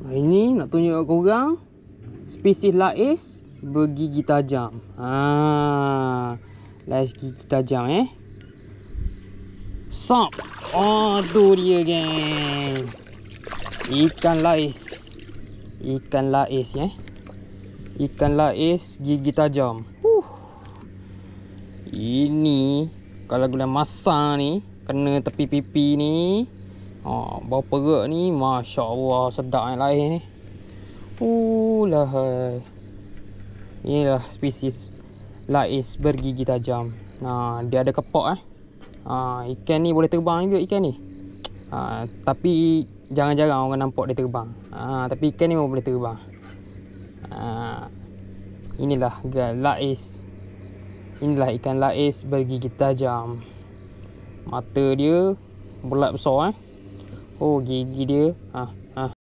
Ini nak tunjuk kat korang spesies lais bergigi tajam. Lais gigi tajam Sop. Oh, tu dia geng. Ikan lais. Ikan lais Ikan lais gigi tajam. Ini kalau guna masa ni kena tepi pipi ni. Bau perut ni Masya Allah sedap yang lain ni. Lahai. Inilah spesies lais bergigi tajam. Dia ada kepok ikan ni boleh terbang juga ikan ni. Tapi jarang-jarang orang nampak dia terbang. Tapi ikan ni memang boleh terbang. Inilah lais. Inilah ikan lais bergigi tajam. Mata dia bulat besar gigi dia